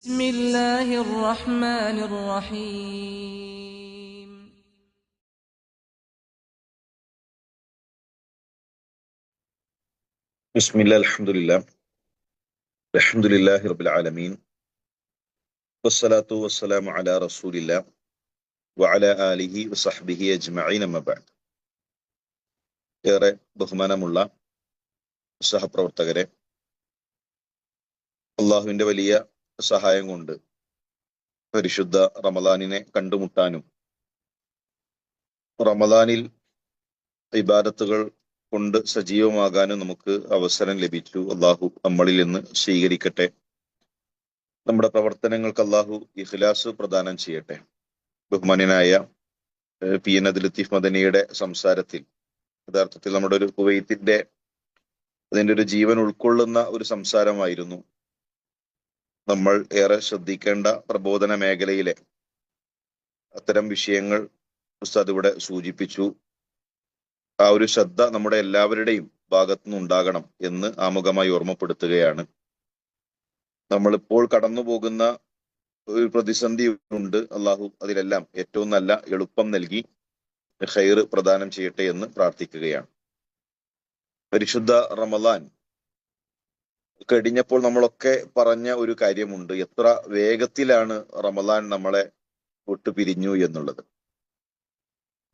بسم الله الرحمن الرحيم. بسم الله الحمد لله رب العالمين والصلاة والسلام على رسول الله وعلى آله وصحبه أجمعين أما بعد. ഏറെ ബഹുമാനമുള്ള സഹപ്രവർത്തകരെ, അള്ളാഹുവിന്റെ വലിയ സഹായം കൊണ്ട് പരിശുദ്ധ റമദാനിനെ കണ്ടുമുട്ടാനും റമദാനിൽ ഇബാദത്തുകൾ കൊണ്ട് സജീവമാകാനും നമുക്ക് അവസരം ലഭിച്ചു. അള്ളാഹു നമ്മളിൽ നിന്ന് സ്വീകരിക്കട്ടെ. നമ്മുടെ പ്രവർത്തനങ്ങൾക്ക് അള്ളാഹു ഇഖ്ലാസ് പ്രദാനം ചെയ്യട്ടെ. ബഹുമാന്യനായ പി എൻ അബ്ദുൽ ലത്തീഫ് മദനിയുടെ സംസാരത്തിൽ യഥാർത്ഥത്തിൽ നമ്മുടെ ഒരു കുവൈത്തിന്റെ അതിൻ്റെ ഒരു ജീവൻ ഉൾക്കൊള്ളുന്ന ഒരു സംസാരമായിരുന്നു. നമ്മൾ ഏറെ ശ്രദ്ധിക്കേണ്ട പ്രബോധന മേഖലയിലെ അത്തരം വിഷയങ്ങൾ ഉസ്താദ് ഇവിടെ സൂചിപ്പിച്ചു. ആ ഒരു ശ്രദ്ധ നമ്മുടെ എല്ലാവരുടെയും ഭാഗത്തുനിന്ന് ഉണ്ടാകണം എന്ന് ആമുഖമായി ഓർമ്മപ്പെടുത്തുകയാണ്. നമ്മളിപ്പോൾ കടന്നു പോകുന്ന ഒരു പ്രതിസന്ധി ഉണ്ട്. അള്ളാഹു അതിലെല്ലാം ഏറ്റവും നല്ല എളുപ്പം നൽകി ഖൈർ പ്രദാനം ചെയ്യട്ടെ എന്ന് പ്രാർത്ഥിക്കുകയാണ്. പരിശുദ്ധ റമദാൻ കഴിഞ്ഞപ്പോൾ നമ്മളൊക്കെ പറഞ്ഞ ഒരു കാര്യമുണ്ട്, എത്ര വേഗത്തിലാണ് റമദാൻ നമ്മളെ വിട്ടുപിരിഞ്ഞു എന്നുള്ളത്.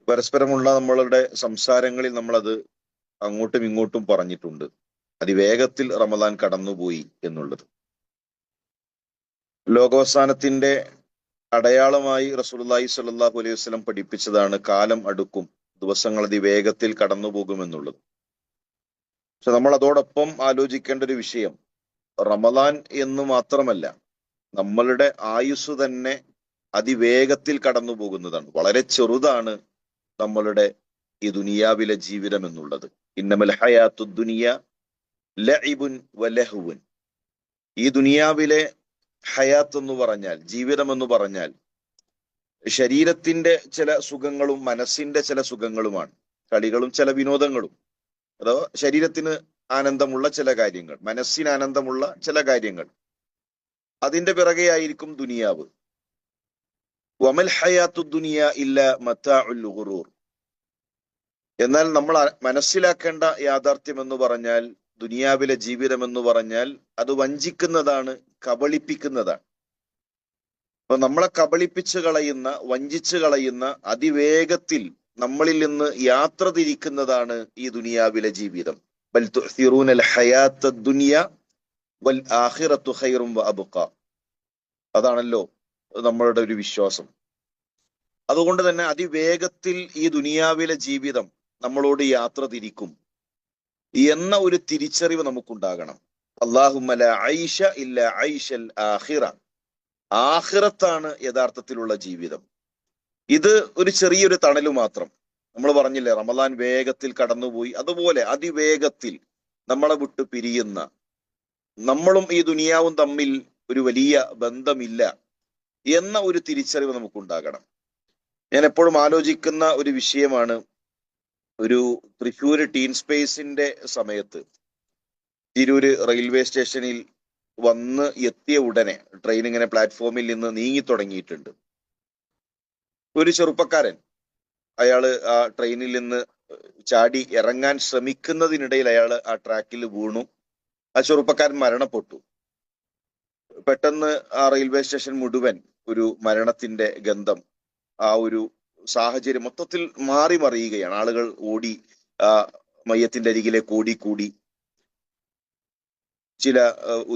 പരസ്പരമുള്ള നമ്മളുടെ സംസാരങ്ങളിൽ നമ്മളത് അങ്ങോട്ടും ഇങ്ങോട്ടും പറഞ്ഞിട്ടുണ്ട്. അതിവേഗത്തിൽ റമദാൻ കടന്നുപോയി എന്നുള്ളത്. ലോകാവസാനത്തിന്റെ അടയാളമായി റസൂലുള്ളാഹി സ്വല്ലല്ലാഹു അലൈഹി വസല്ലം പഠിപ്പിച്ചതാണ് കാലം അടുക്കും, ദിവസങ്ങൾ അതിവേഗത്തിൽ കടന്നു പോകുമെന്നുള്ളത്. പക്ഷെ നമ്മൾ അതോടൊപ്പം ആലോചിക്കേണ്ട ഒരു വിഷയം, റമദാൻ എന്ന് മാത്രമല്ല, നമ്മളുടെ ആയുസ് തന്നെ അതിവേഗത്തിൽ കടന്നു പോകുന്നതാണ്. വളരെ ചെറുതാണ് നമ്മളുടെ ഈ ദുനിയാവിലെ ജീവിതം എന്നുള്ളത്. ഇന്നമൽ ഹയാത്തു ദുനിയ ലഇബുൻ വലഹ്വുൻ. ഈ ദുനിയാവിലെ ഹയാത്ത് എന്ന് പറഞ്ഞാൽ, ജീവിതം എന്ന് പറഞ്ഞാൽ, ശരീരത്തിന്റെ ചില സുഖങ്ങളും മനസ്സിന്റെ ചില സുഖങ്ങളുമാണ്. കളികളും ചില വിനോദങ്ങളും, അഥവാ ശരീരത്തിന് ആനന്ദമുള്ള ചില കാര്യങ്ങൾ, മനസ്സിന് ആനന്ദമുള്ള ചില കാര്യങ്ങൾ, അതിന്റെ പിറകെയായിരിക്കും ദുനിയാവ്. വമൽ ഹയാത്തു ദുനിയ ഇല്ല മതാഉൽ ഗുറൂർ. എന്നാൽ നമ്മൾ മനസ്സിലാക്കേണ്ട യാഥാർത്ഥ്യം എന്ന് പറഞ്ഞാൽ, ദുനിയാവിലെ ജീവിതം എന്ന് പറഞ്ഞാൽ അത് വഞ്ചിക്കുന്നതാണ്, കബളിപ്പിക്കുന്നതാണ്. അപ്പൊ നമ്മളെ കബളിപ്പിച്ച് കളയുന്ന, വഞ്ചിച്ച് കളയുന്ന, അതിവേഗത്തിൽ നമ്മളിൽ നിന്ന് യാത്ര തിരിക്കുന്നതാണ് ഈ ദുനിയാവിലെ ജീവിതം. ബൽ തുഅ്സിറൂനൽ ഹയാത്തദ് ദുനിയ വൽ ആഖിറത്തു ഖൈറും വഅബ്ഖ. അതാണല്ലോ നമ്മളുടെ ഒരു വിശ്വാസം. അതുകൊണ്ട് തന്നെ അതിവേഗത്തിൽ ഈ ദുനിയാവിലെ ജീവിതം നമ്മളോട് യാത്ര തിരിക്കും എന്ന ഒരു തിരിച്ചറിവ് നമുക്കുണ്ടാകണം. അല്ലാഹുമ്മ ലാ ഐഷ ഇല്ല ഐഷൽ ആഖിറ. ആഖിറത്താണ് യഥാർത്ഥത്തിലുള്ള ജീവിതം. ഇത് ഒരു ചെറിയൊരു തണല് മാത്രം. നമ്മൾ പറഞ്ഞില്ലേ, റമദാൻ വേഗത്തിൽ കടന്നുപോയി. അതുപോലെ അതിവേഗത്തിൽ നമ്മളെ വിട്ട് പിരിയുന്ന, നമ്മളും ഈ ദുനിയാവും തമ്മിൽ ഒരു വലിയ ബന്ധമില്ല എന്ന ഒരു തിരിച്ചറിവ് നമുക്കുണ്ടാകണം. ഞാൻ എപ്പോഴും ആലോചിക്കുന്ന ഒരു വിഷയമാണ്, ഒരു തൃശ്ശൂര് ടീൻ സ്പേസിന്റെ സമയത്ത് തിരൂര് റെയിൽവേ സ്റ്റേഷനിൽ വന്ന് എത്തിയ ഉടനെ ട്രെയിൻ ഇങ്ങനെ പ്ലാറ്റ്ഫോമിൽ നിന്ന് നീങ്ങി തുടങ്ങിയിട്ടുണ്ട്. ഒരു ചെറുപ്പക്കാരൻ, അയാള് ആ ട്രെയിനിൽ നിന്ന് ചാടി ഇറങ്ങാൻ ശ്രമിക്കുന്നതിനിടയിൽ അയാൾ ആ ട്രാക്കിൽ വീണു. ആ ചെറുപ്പക്കാരൻ മരണപ്പെട്ടു. പെട്ടെന്ന് ആ റെയിൽവേ സ്റ്റേഷൻ മുഴുവൻ ഒരു മരണത്തിന്റെ ഗന്ധം, ആ ഒരു സാഹചര്യം മൊത്തത്തിൽ മാറി മറിയുകയാണ്. ആളുകൾ ഓടി ആ മയ്യത്തിന്റെ അരികിലേക്ക് ഓടിക്കൂടി. ചില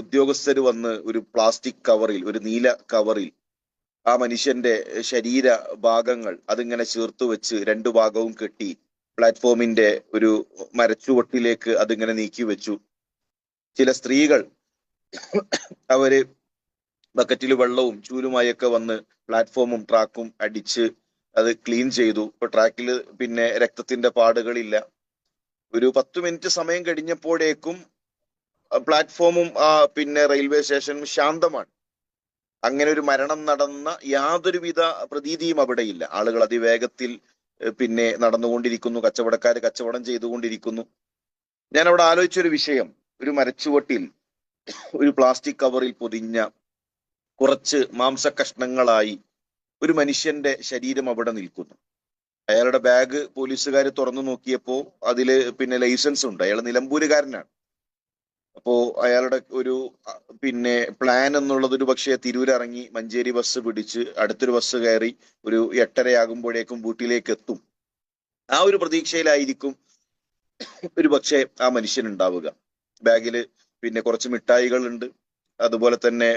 ഉദ്യോഗസ്ഥര് വന്ന് ഒരു പ്ലാസ്റ്റിക് കവറിൽ, ഒരു നീല കവറിൽ ആ മനുഷ്യന്റെ ശരീര ഭാഗങ്ങൾ അതിങ്ങനെ ചേർത്ത് വെച്ച് രണ്ടു ഭാഗവും കെട്ടി പ്ലാറ്റ്ഫോമിന്റെ ഒരു മരച്ചുവട്ടിലേക്ക് അതിങ്ങനെ നീക്കി വെച്ചു. ചില സ്ത്രീകൾ അവര് ബക്കറ്റിൽ വെള്ളവും ചൂലുമായൊക്കെ വന്ന് പ്ലാറ്റ്ഫോമും ട്രാക്കും അടിച്ച് അത് ക്ലീൻ ചെയ്തു. ഇപ്പൊ ട്രാക്കിൽ പിന്നെ രക്തത്തിന്റെ പാടുകളില്ല. ഒരു 10 മിനിറ്റ് സമയം കഴിഞ്ഞപ്പോഴേക്കും പ്ലാറ്റ്ഫോമും പിന്നെ റെയിൽവേ സ്റ്റേഷനും ശാന്തമാണ്. അങ്ങനെ ഒരു മരണം നടന്ന യാതൊരുവിധ പ്രതീതിയും അവിടെയില്ല. ആളുകൾ അതിവേഗത്തിൽ പിന്നെ നടന്നുകൊണ്ടിരിക്കുന്നു, കച്ചവടക്കാര് കച്ചവടം ചെയ്തുകൊണ്ടിരിക്കുന്നു. ഞാൻ അവിടെ ആലോചിച്ചൊരു വിഷയം, ഒരു മരച്ചുവട്ടിൽ ഒരു പ്ലാസ്റ്റിക് കവറിൽ പൊതിഞ്ഞ കുറച്ച് മാംസകഷ്ണങ്ങളായി ഒരു മനുഷ്യന്റെ ശരീരം അവിടെ നിൽക്കുന്നു. അയാളുടെ ബാഗ് പോലീസുകാർ തുറന്നു നോക്കിയപ്പോ അതില് പിന്നെ ലൈസൻസ് ഉണ്ട്. അയാൾ നിലമ്പൂരുകാരനാണ്. അപ്പോ അയാളുടെ ഒരു പ്ലാൻ എന്നുള്ളത് ഒരു പക്ഷേ തിരൂരിറങ്ങി മഞ്ചേരി ബസ് പിടിച്ച് അടുത്തൊരു ബസ് കയറി ഒരു 8:30 വീട്ടിലേക്ക് എത്തും. ആ ഒരു പ്രതീക്ഷയിലായിരിക്കും ഒരു പക്ഷേ ആ മനുഷ്യൻ ഉണ്ടാവുക. ബാഗില് കുറച്ച് മിഠായികൾ ഉണ്ട്, അതുപോലെ തന്നെ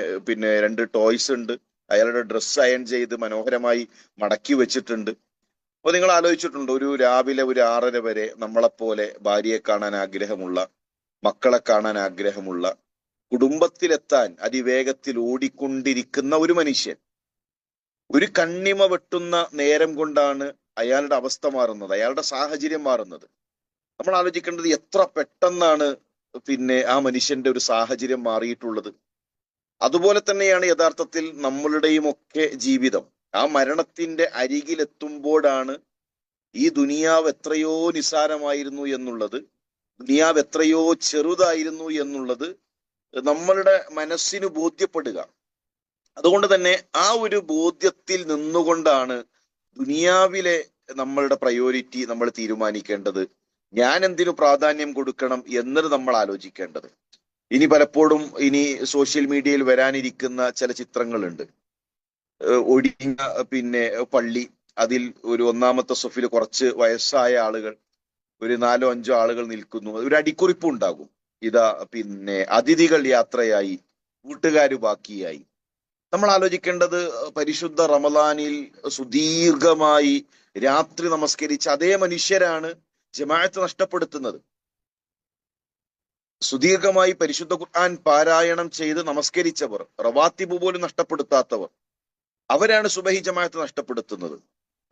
2 ടോയ്സ് ഉണ്ട്. അയാളുടെ ഡ്രസ്സ് അയൺ ചെയ്ത് മനോഹരമായി മടക്കി വെച്ചിട്ടുണ്ട്. അപ്പൊ നിങ്ങൾ ആലോചിച്ചിട്ടുണ്ടോ, ഒരു രാവിലെ ഒരു 6:30 വരെ നമ്മളെപ്പോലെ ഭാര്യയെ കാണാൻ ആഗ്രഹമുള്ള, മക്കളെ കാണാൻ ആഗ്രഹമുള്ള, കുടുംബത്തിലെത്താൻ അതിവേഗത്തിൽ ഓടിക്കൊണ്ടിരിക്കുന്ന ഒരു മനുഷ്യൻ ഒരു കണ്ണിമ വെട്ടുന്ന നേരം കൊണ്ടാണ് അയാളുടെ അവസ്ഥ മാറുന്നത്, അയാളുടെ സാഹചര്യം മാറുന്നത്. നമ്മൾ ആലോചിക്കേണ്ടത് എത്ര പെട്ടെന്നാണ് ആ മനുഷ്യന്റെ ഒരു സാഹചര്യം മാറിയിട്ടുള്ളത്. അതുപോലെ തന്നെയാണ് യഥാർത്ഥത്തിൽ നമ്മളുടെയും ഒക്കെ ജീവിതം. ആ മരണത്തിന്റെ അരികിലെത്തുമ്പോഴാണ് ഈ ദുനിയാവ് എത്രയോ നിസാരമായിരുന്നു എന്നുള്ളത്, ദുനിയാവ് എത്രയോ ചെറുതായിരുന്നു എന്നുള്ളത് നമ്മളുടെ മനസ്സിന് ബോധ്യപ്പെടുക. അതുകൊണ്ട് തന്നെ ആ ഒരു ബോധ്യത്തിൽ നിന്നുകൊണ്ടാണ് ദുനിയാവിലെ നമ്മളുടെ പ്രയോറിറ്റി നമ്മൾ തീരുമാനിക്കേണ്ടത്. ഞാൻ എന്തിനു പ്രാധാന്യം കൊടുക്കണം എന്നത് നമ്മൾ ആലോചിക്കേണ്ടത്. ഇനി പലപ്പോഴും സോഷ്യൽ മീഡിയയിൽ വരാനിരിക്കുന്ന ചില ചിത്രങ്ങളുണ്ട്. ഒടിഞ്ഞ പള്ളി, അതിൽ ഒരു 1-ാമത്തെ സഫിൽ കുറച്ച് വയസ്സായ ആളുകൾ, ഒരു 4-5 ആളുകൾ നിൽക്കുന്നു. ഒരു അടിക്കുറിപ്പ് ഉണ്ടാകും, ഇതാ അതിഥികൾ യാത്രയായി, കൂട്ടുകാർ ബാക്കിയായി. നമ്മൾ ആലോചിക്കേണ്ടത് പരിശുദ്ധ റമദാനിൽ സുദീർഘമായി രാത്രി നമസ്കരിച്ച അതേ മനുഷ്യരാണ് ജമാഅത്ത് നഷ്ടപ്പെടുത്തുന്നത്. സുദീർഘമായി പരിശുദ്ധ ഖുർആൻ പാരായണം ചെയ്ത് നമസ്കരിച്ചവർ, റവാത്തിബ് പോലും നഷ്ടപ്പെടുത്താത്തവർ, അവരാണ് സുബഹി ജമാഅത്ത് നഷ്ടപ്പെടുത്തുന്നത്,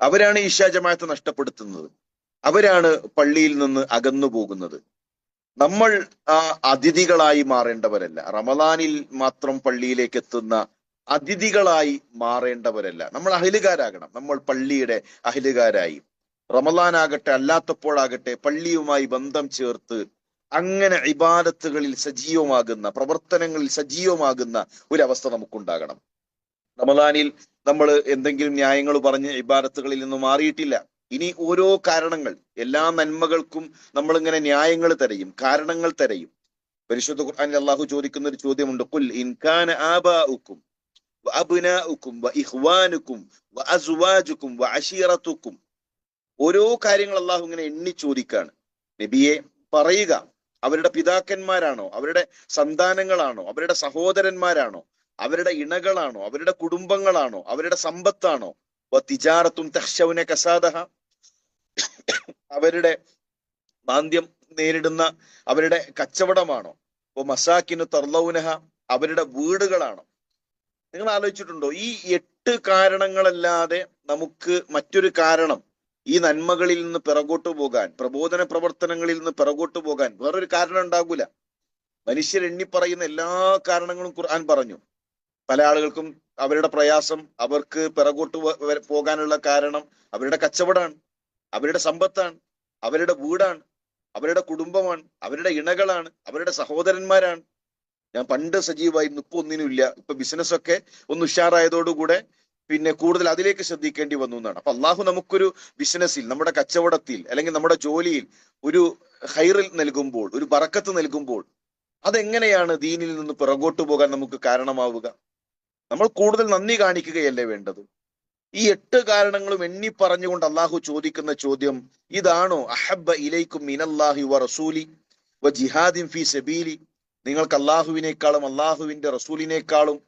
അവരാണ് ഇശാ ജമാഅത്ത് നഷ്ടപ്പെടുത്തുന്നത്, അവരാണ് പള്ളിയിൽ നിന്ന് അകന്നു പോകുന്നത്. നമ്മൾ ആ അതിഥികളായി മാറേണ്ടവരല്ല, റമദാനിൽ മാത്രം പള്ളിയിലേക്ക് എത്തുന്ന അതിഥികളായി മാറേണ്ടവരല്ല. നമ്മൾ അഹ്ലുകാരാകണം. നമ്മൾ പള്ളിയുടെ അഹ്ലുകാരായി, റമദാനാകട്ടെ അല്ലാത്തപ്പോഴാകട്ടെ പള്ളിയുമായി ബന്ധം ചേർത്ത് അങ്ങനെ ഇബാദത്തുകളിൽ സജീവമാകുന്ന, പ്രവർത്തനങ്ങളിൽ സജീവമാകുന്ന ഒരവസ്ഥ നമുക്കുണ്ടാകണം. റമദാനിൽ നമ്മൾ എന്തെങ്കിലും ന്യായങ്ങൾ പറഞ്ഞ് ഇബാദത്തുകളിൽ നിന്ന് മാറിയിട്ടില്ല. ഇനി ഓരോ കാരണങ്ങൾ, എല്ലാ നന്മകൾക്കും നമ്മളിങ്ങനെ ന്യായങ്ങൾ തിരയും, കാരണങ്ങൾ തിരയും. പരിശുദ്ധ ഖുർആനിൽ അള്ളാഹു ചോദിക്കുന്ന ഒരു ചോദ്യമുണ്ട്, ഖുൽ ഇൻ കാന ആബാഉക്കും വഅബ്നാഉക്കും വഇഖ്വാനുക്കും വഅസ്വാജുക്കും വഅശീറത്തുക്കും. ഓരോ കാര്യങ്ങൾ അള്ളാഹു ഇങ്ങനെ എണ്ണി ചോദിക്കാണ്. നബിയെ പറയുക, അവരുടെ പിതാക്കന്മാരാണോ, അവരുടെ സന്താനങ്ങളാണോ, അവരുടെ സഹോദരന്മാരാണോ, അവരുടെ ഇണകളാണോ, അവരുടെ കുടുംബങ്ങളാണോ, അവരുടെ സമ്പത്താണോ, തിജാറത്തും തഖ്ശൗന കസാദഹ, അവരുടെ മാന്ദ്യം നേരിടുന്ന അവരുടെ കച്ചവടമാണോ, മസാക്കിനു തർലൗനഹ, അവരുടെ വീടുകളാണോ? നിങ്ങൾ ആലോചിച്ചിട്ടുണ്ടോ, ഈ 8 കാരണങ്ങളല്ലാതെ നമുക്ക് മറ്റൊരു കാരണം ഈ നന്മകളിൽ നിന്ന് പിറകോട്ട് പോകാൻ, പ്രബോധന പ്രവർത്തനങ്ങളിൽ നിന്ന് പിറകോട്ട് പോകാൻ വേറൊരു കാരണം ഉണ്ടാകൂല. മനുഷ്യർ എണ്ണിപ്പറയുന്ന എല്ലാ കാരണങ്ങളും ഖുർആൻ പറഞ്ഞു. പല ആളുകൾക്കും അവരുടെ പ്രയാസം, അവർക്ക് പിറകോട്ട് പോകാനുള്ള കാരണം അവരുടെ കച്ചവടമാണ്, അവരുടെ സമ്പത്താണ്, അവരുടെ വീടാണ്, അവരുടെ കുടുംബമാണ്, അവരുടെ ഇണകളാണ്, അവരുടെ സഹോദരന്മാരാണ്. ഞാൻ പണ്ട് സജീവമായിരുന്നു, ഇപ്പൊ ഒന്നിനുമില്ല. ഇപ്പൊ ബിസിനസ്സൊക്കെ ഒന്ന് ഉഷാറായതോടുകൂടെ കൂടുതൽ അതിലേക്ക് ശ്രദ്ധിക്കേണ്ടി വന്നു എന്നാണ്. അപ്പൊ അള്ളാഹു നമുക്കൊരു ബിസിനസ്സിൽ, നമ്മുടെ കച്ചവടത്തിൽ, അല്ലെങ്കിൽ നമ്മുടെ ജോലിയിൽ ഒരു ഹൈറിൽ നൽകുമ്പോൾ, ഒരു ബറക്കത്ത് നൽകുമ്പോൾ, അതെങ്ങനെയാണ് ദീനിൽ നിന്ന് പിറകോട്ട് പോകാൻ നമുക്ക് കാരണമാവുക? നമ്മൾ കൂടുതൽ നന്ദി കാണിക്കുകയല്ലേ വേണ്ടത്? ഈ 8 കാരണങ്ങളും എണ്ണി പറഞ്ഞുകൊണ്ട് അള്ളാഹു ചോദിക്കുന്ന ചോദ്യം ഇതാണോ? അഹബ്ബ ഇലൈക്കും മിനല്ലാഹി വ റസൂലി വ ജിഹാദിൻ ഫീ സബീലി. നിങ്ങൾക്ക് അള്ളാഹുവിനേക്കാളും അള്ളാഹുവിന്റെ റസൂലിനേക്കാളും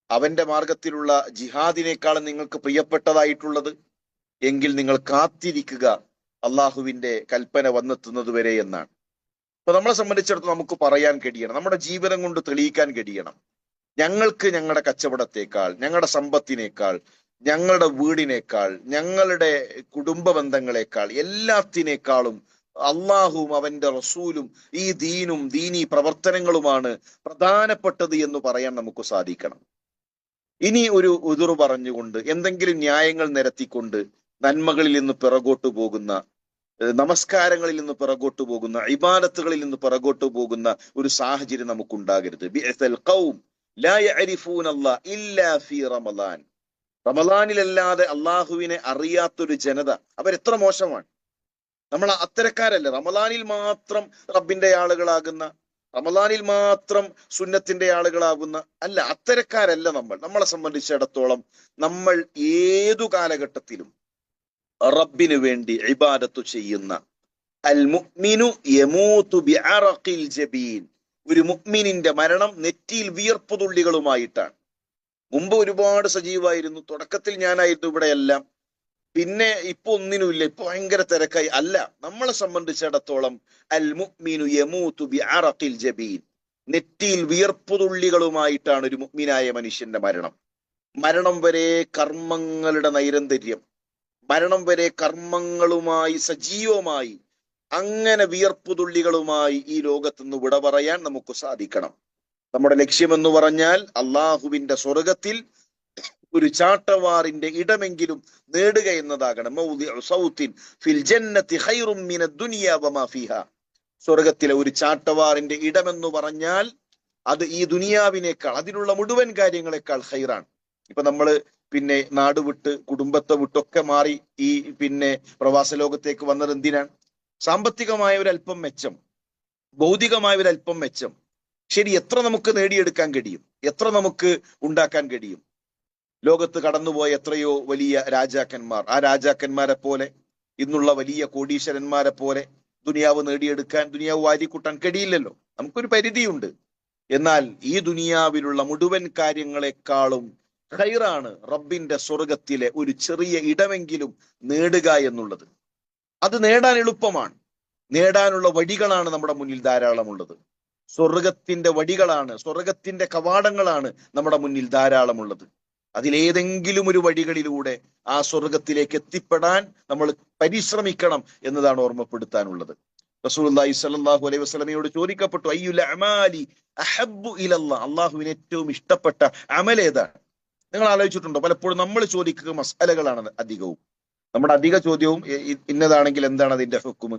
അവന്റെ മാർഗത്തിലുള്ള ജിഹാദിനേക്കാളും നിങ്ങൾക്ക് പ്രിയപ്പെട്ടതായിട്ടുള്ളത് എങ്കിൽ നിങ്ങൾ കാത്തിരിക്കുക അള്ളാഹുവിന്റെ കൽപ്പന വന്നെത്തുന്നത് വരെ എന്നാണ്. അപ്പൊ നമ്മളെ സംബന്ധിച്ചിടത്തോളം നമുക്ക് പറയാൻ കഴിയണം, നമ്മുടെ ജീവിതം കൊണ്ട് തെളിയിക്കാൻ കഴിയണം, ഞങ്ങൾക്ക് ഞങ്ങളുടെ കച്ചവടത്തെക്കാൾ, ഞങ്ങളുടെ സമ്പത്തിനേക്കാൾ, ഞങ്ങളുടെ വീടിനേക്കാൾ, ഞങ്ങളുടെ കുടുംബ ബന്ധങ്ങളെക്കാൾ, എല്ലാത്തിനേക്കാളും അള്ളാഹുവും അവന്റെ റസൂലും ഈ ദീനും ദീനീ പ്രവർത്തനങ്ങളുമാണ് പ്രധാനപ്പെട്ടത് എന്ന് പറയാൻ നമുക്ക് സാധിക്കണം. ഇനി ഒരു ഉദുറ് പറഞ്ഞുകൊണ്ട്, എന്തെങ്കിലും ന്യായങ്ങൾ നിരത്തിക്കൊണ്ട് നന്മകളിൽ നിന്ന് പിറകോട്ടു പോകുന്ന, നമസ്കാരങ്ങളിൽ നിന്ന് പിറകോട്ടു പോകുന്ന, ഇബാദത്തുകളിൽ നിന്ന് പിറകോട്ടു പോകുന്ന ഒരു സാഹചര്യം നമുക്കുണ്ടാകരുത്. ബിഅസൽ ഖൗം ലാ യഅരിഫൂനല്ലാഹ ഇല്ലാ ഫീ റമളാൻ. റമളാനിലല്ലാതെ അള്ളാഹുവിനെ അറിയാത്തൊരു ജനത അവരെത്ര മോശമാണ്. നമ്മൾ അത്തരക്കാരല്ല. റമളാനിൽ മാത്രം റബ്ബിന്റെ ആളുകളാകുന്ന, റമളാനിൽ മാത്രം സുന്നത്തിന്റെ ആളുകളാകുന്ന അല്ല, അത്തരക്കാരല്ല നമ്മൾ. നമ്മളെ സംബന്ധിച്ചിടത്തോളം നമ്മൾ ഏതു കാലഘട്ടത്തിലും റബ്ബിന് വേണ്ടി ഇബാദത്തു ചെയ്യുന്ന അൽ മുഅ്മിനു യമൂതു ബിഅറഖിൽ ജബീൻ. ഒരു മുഅ്മിനിന്റെ മരണം നെറ്റിയിൽ വിയർപ്പ് തുള്ളികളുമായിട്ടാണ്. മുമ്പ് ഒരുപാട് സജീവായിരുന്നു, തുടക്കത്തിൽ ഞാനായിരുന്നു ഇവിടെയെല്ലാം, പിന്നെ ഇപ്പൊ ഒന്നിനുമില്ല, ഇപ്പൊ ഭയങ്കര തിരക്കായി. അല്ല, നമ്മളെ സംബന്ധിച്ചിടത്തോളം അൽ മുഅ്മിനു യമൂതു ബിഅറഖിൽ ജബീൻ, നെറ്റിയിൽ വിയർപ്പ് തുള്ളികളുമായിട്ടാണ് ഒരു മുഅ്മിനായ മനുഷ്യന്റെ മരണം. മരണം വരെ കർമ്മങ്ങളുടെ നൈരന്തര്യം, മരണം വരെ കർമ്മങ്ങളുമായി സജീവമായി അങ്ങനെ വിയർപ്പ് തുള്ളികളുമായി ഈ ലോകത്തുനിന്ന് വിട പറയാൻ നമുക്ക് സാധിക്കണം. നമ്മുടെ ലക്ഷ്യമെന്ന് പറഞ്ഞാൽ അള്ളാഹുവിന്റെ സ്വർഗത്തിൽ ഒരു ചാട്ടവാറിന്റെ ഇടമെങ്കിലും നേടുക എന്നതാകണം. മൗദിഉ സൗത്തിൻ ഫിൽ ജന്നത്തി ഖൈറും മിനദ് ദുനിയ വമാ ഫീഹാ. സ്വർഗത്തിലെ ഒരു ചാട്ടവാറിന്റെ ഇടമെന്ന് പറഞ്ഞാൽ അത് ഈ ദുനിയാവിനേക്കാൾ, അതിനുള്ള മുഴുവൻ കാര്യങ്ങളെക്കാൾ ഖൈറാണ്. ഇപ്പൊ നമ്മള് പിന്നെ നാട് വിട്ട് കുടുംബത്തെ വിട്ടൊക്കെ മാറി ഈ പിന്നെ പ്രവാസ ലോകത്തേക്ക് വന്നത് എന്തിനാണ്? സാമ്പത്തികമായ ഒരല്പം മെച്ചം, ഭൗതികമായ ഒരല്പം മെച്ചം. ശരി, എത്ര നമുക്ക് നേടിയെടുക്കാൻ കഴിയും, എത്ര നമുക്ക് ഉണ്ടാക്കാൻ കഴിയും? ലോകത്ത് കടന്നുപോയ എത്രയോ വലിയ രാജാക്കന്മാർ, ആ രാജാക്കന്മാരെ പോലെ ഇന്നുള്ള വലിയ കോടീശ്വരന്മാരെ പോലെ ദുനിയാവ് നേടിയെടുക്കാൻ, ദുനിയാവ് വാരിക്കൂട്ടാൻ കഴിയില്ലല്ലോ. നമുക്കൊരു പരിധിയുണ്ട്. എന്നാൽ ഈ ദുനിയാവിലുള്ള മുഴുവൻ കാര്യങ്ങളെക്കാളും ഖൈറാണ് റബ്ബിന്റെ സ്വർഗത്തിലെ ഒരു ചെറിയ ഇടമെങ്കിലും നേടുക എന്നുള്ളത്. അത് നേടാൻ എളുപ്പമാണ്. നേടാനുള്ള വഴികളാണ് നമ്മുടെ മുന്നിൽ ധാരാളമുള്ളത്. സ്വർഗത്തിന്റെ വഴികളാണ്, സ്വർഗത്തിന്റെ കവാടങ്ങളാണ് നമ്മുടെ മുന്നിൽ ധാരാളമുള്ളത്. അതിലേതെങ്കിലും ഒരു വഴികളിലൂടെ ആ സ്വർഗത്തിലേക്ക് എത്തിപ്പെടാൻ നമ്മൾ പരിശ്രമിക്കണം എന്നതാണ് ഓർമ്മപ്പെടുത്താനുള്ളത്. റസൂലുള്ളാഹി സ്വല്ലല്ലാഹു അലൈഹി വസല്ലമയോട് ചോദിക്കപ്പെട്ടു, അയ്യുൽ അഅമാലി അഹബ്ബു ഇലല്ലാഹ്, അള്ളാഹുവിന് ഏറ്റവും ഇഷ്ടപ്പെട്ട അമൽ ഏതാണ്? നിങ്ങൾ ആലോചിച്ചിട്ടുണ്ടോ? പലപ്പോഴും നമ്മൾ ചോദിക്കുക മസ്അലകളാണ് അധികവും. നമ്മുടെ അധിക ചോദ്യവും ഇന്നതാണെങ്കിൽ എന്താണ് അതിന്റെ ഹുക്കുമ്,